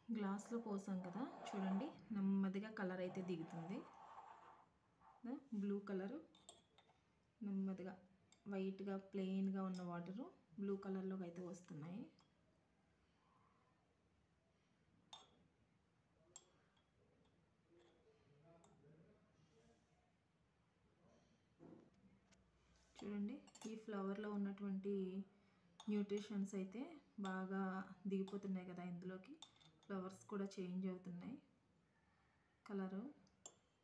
గ్లాస్లో పోసాం కదా చూడండి, నెమ్మదిగా కలర్ అయితే దిగుతుంది. బ్లూ కలరు నెమ్మదిగా వైట్గా ప్లెయిన్గా ఉన్న వాటరు బ్లూ కలర్లోకి అయితే వస్తున్నాయి. చూడండి, ఈ ఫ్లవర్లో ఉన్నటువంటి న్యూట్రిషన్స్ అయితే బాగా దిగిపోతున్నాయి కదా ఇందులోకి. ఫ్లవర్స్ కూడా చేంజ్ అవుతున్నాయి,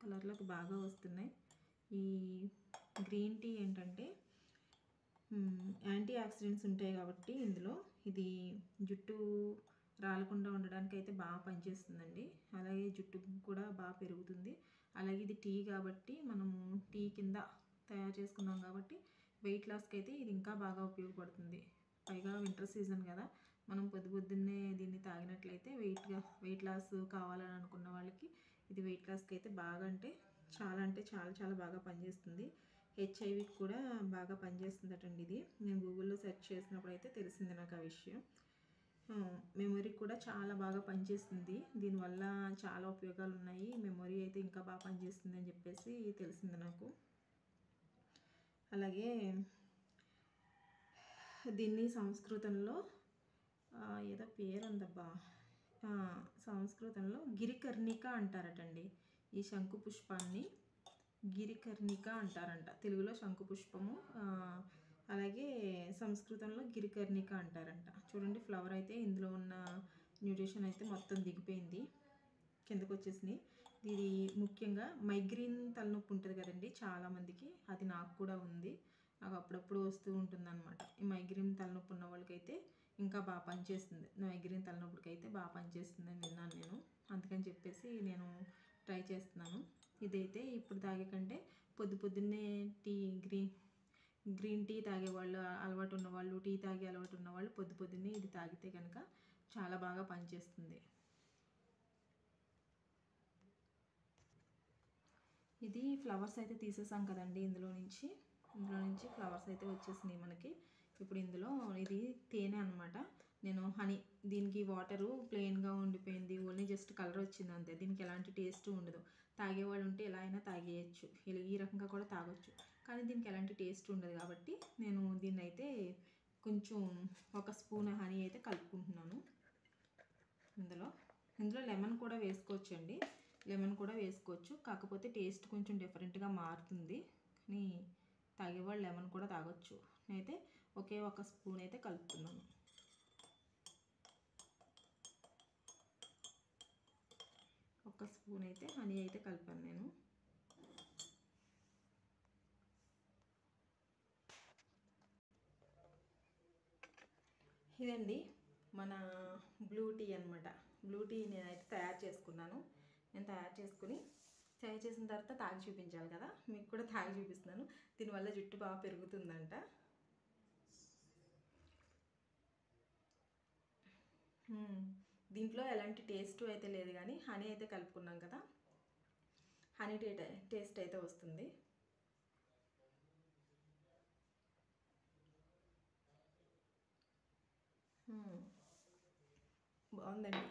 కలర్లోకి బాగా వస్తున్నాయి. ఈ గ్రీన్ టీ ఏంటంటే యాంటీ ఆక్సిడెంట్స్ ఉంటాయి కాబట్టి ఇందులో ఇది జుట్టు రాలకుండా ఉండడానికి అయితే బాగా పనిచేస్తుందండి. అలాగే జుట్టు కూడా బాగా పెరుగుతుంది. అలాగే ఇది టీ కాబట్టి మనము టీ కింద తయారు చేసుకున్నాం కాబట్టి వెయిట్ లాస్కి అయితే ఇది ఇంకా బాగా ఉపయోగపడుతుంది. పైగా వింటర్ సీజన్ కదా, మనం పొద్దున్నే దీన్ని తాగినట్లయితే వెయిట్ లాస్ కావాలని అనుకున్న వాళ్ళకి ఇది వెయిట్ లాస్కి అయితే బాగా అంటే చాలా చాలా బాగా పనిచేస్తుంది. హెచ్ఐవికి కూడా బాగా పనిచేస్తుందటండి ఇది. నేను గూగుల్లో సెర్చ్ చేసినప్పుడు అయితే తెలిసింది నాకు ఆ విషయం. మెమొరీ కూడా చాలా బాగా పనిచేస్తుంది. దీనివల్ల చాలా ఉపయోగాలు ఉన్నాయి. మెమొరీ అయితే ఇంకా బాగా పనిచేస్తుంది అని చెప్పేసి తెలిసింది నాకు. అలాగే దీన్ని సంస్కృతంలో ఏదో పేరు ఉందబ్బా, సంస్కృతంలో గిరికర్ణిక అంటారటండి. ఈ శంకు పుష్పాన్ని గిరికర్ణిక అంటారంట. తెలుగులో శంకు పుష్పము, అలాగే సంస్కృతంలో గిరికర్ణిక అంటారంట. చూడండి, ఫ్లవర్ అయితే ఇందులో ఉన్న న్యూట్రిషన్ అయితే మొత్తం దిగిపోయింది, కిందకు వచ్చేసింది. ఇది ముఖ్యంగా మైగ్రేన్ తలనొప్పి ఉంటుంది కదండి చాలామందికి, అది నాకు కూడా ఉంది. నాకు అప్పుడప్పుడు వస్తూ ఉంటుందన్నమాట. ఈ మైగ్రేన్ తలనొప్పి ఉన్న వాళ్ళకైతే ఇంకా బాగా పనిచేస్తుంది. మైగ్రేన్ తలనొప్పికి అయితే బాగా పనిచేస్తుందని విన్నాను నేను. అందుకని చెప్పేసి నేను ట్రై చేస్తున్నాను. ఇదైతే ఇప్పుడు తాగే కంటే పొద్దున్నే గ్రీన్ టీ తాగేవాళ్ళు, అలవాటు ఉన్నవాళ్ళు, టీ తాగే అలవాటు ఉన్నవాళ్ళు పొద్దున్నే ఇది తాగితే కనుక చాలా బాగా పనిచేస్తుంది. ఇది ఫ్లవర్స్ అయితే తీసేసాం కదండి, ఇందులో నుంచి ఫ్లవర్స్ అయితే వచ్చేసినాయి మనకి. ఇప్పుడు ఇందులో ఇది తేనె అనమాట. నేను హనీ, దీనికి వాటరు ప్లెయిన్గా ఉండిపోయింది, ఓన్లీ జస్ట్ కలర్ వచ్చింది అంతే. దీనికి ఎలాంటి టేస్ట్ ఉండదు. తాగేవాళ్ళు ఉంటే ఎలా అయినా తాగేయచ్చు, ఈ రకంగా కూడా తాగొచ్చు. కానీ దీనికి ఎలాంటి టేస్ట్ ఉండదు కాబట్టి నేను దీన్ని అయితే కొంచెం ఒక స్పూన్ హనీ అయితే కలుపుకుంటున్నాను. ఇందులో లెమన్ కూడా వేసుకోవచ్చు అండి, లెమన్ కూడా వేసుకోవచ్చు. కాకపోతే టేస్ట్ కొంచెం డిఫరెంట్గా మారుతుంది, కానీ తాగేవాళ్ళు లెమన్ కూడా తాగొచ్చు. నేనైతే ఒకే ఒక స్పూన్ అయితే కలుపుతున్నాను. ఒక స్పూన్ అయితే హనీ అయితే కలిపాను నేను. ఇదండి మన బ్లూ టీ అనమాట. బ్లూ టీ నేనైతే తయారు చేసుకున్నాను. నేను తయారు చేసిన తర్వాత తాగి చూపించాలి కదా, మీకు కూడా తాగి చూపిస్తున్నాను. దీనివల్ల జుట్టు బాగా పెరుగుతుందంట. దీంట్లో ఎలాంటి టేస్ట్ అయితే లేదు, కానీ హనీ అయితే కలుపుకున్నాం కదా, హనీ టేస్ట్ అయితే వస్తుంది. బాగుందండి.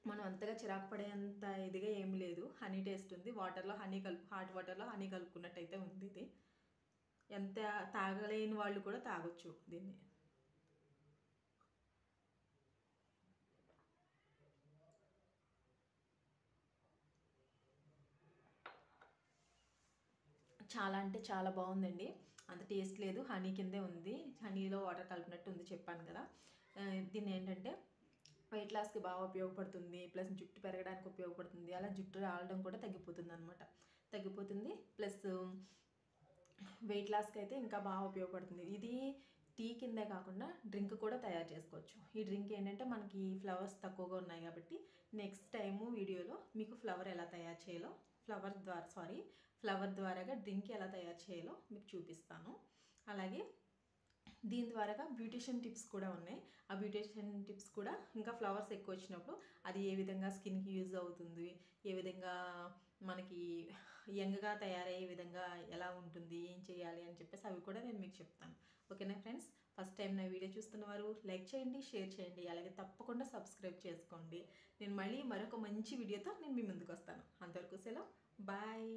మనం అంతగా చిరాకు పడేంత ఇదిగా ఏమి లేదు, హనీ టేస్ట్ ఉంది. హాట్ వాటర్లో హనీ కలుపుకున్నట్టయితే ఉంది. ఇది ఎంత తాగలేని వాళ్ళు కూడా తాగొచ్చు దీన్ని. చాలా అంటే చాలా బాగుందండి. అంత టేస్ట్ లేదు, హనీ కిందే ఉంది. హనీలో వాటర్ కలిపినట్టు ఉంది, చెప్పాను కదా. దీన్ని ఏంటంటే వెయిట్ లాస్కి బాగా ఉపయోగపడుతుంది, ప్లస్ జుట్టు పెరగడానికి ఉపయోగపడుతుంది. అలా జుట్టు రావడం కూడా తగ్గిపోతుంది. ప్లస్ వెయిట్ లాస్కి అయితే ఇంకా బాగా ఉపయోగపడుతుంది. ఇది టీ కిందే కాకుండా డ్రింక్ కూడా తయారు చేసుకోవచ్చు. ఈ డ్రింక్ ఏంటంటే మనకి ఫ్లవర్స్ తక్కువగా ఉన్నాయి కాబట్టి నెక్స్ట్ టైము వీడియోలో మీకు ఫ్లవర్ ద్వారాగా డ్రింక్ ఎలా తయారు చేయాలో మీకు చూపిస్తాను. అలాగే దీని ద్వారాగా బ్యూటిషియన్ టిప్స్ కూడా ఉన్నాయి. ఆ బ్యూటిషియన్ టిప్స్ కూడా ఇంకా ఫ్లవర్స్ ఎక్కువ వచ్చినప్పుడు అది ఏ విధంగా స్కిన్కి యూజ్ అవుతుంది, ఏ విధంగా మనకి యంగ్గా తయారయ్యే విధంగా ఎలా ఉంటుంది, ఏం చేయాలి అని చెప్పేసి అవి కూడా నేను మీకు చెప్తాను. ఓకేనా ఫ్రెండ్స్? ఫస్ట్ టైం నా వీడియో చూస్తున్నవారు లైక్ చేయండి, షేర్ చేయండి, అలాగే తప్పకుండా సబ్స్క్రైబ్ చేసుకోండి. నేను మళ్ళీ మరొక మంచి వీడియోతో నేను మీ ముందుకు వస్తాను. అంతవరకు సెలవు, బాయ్.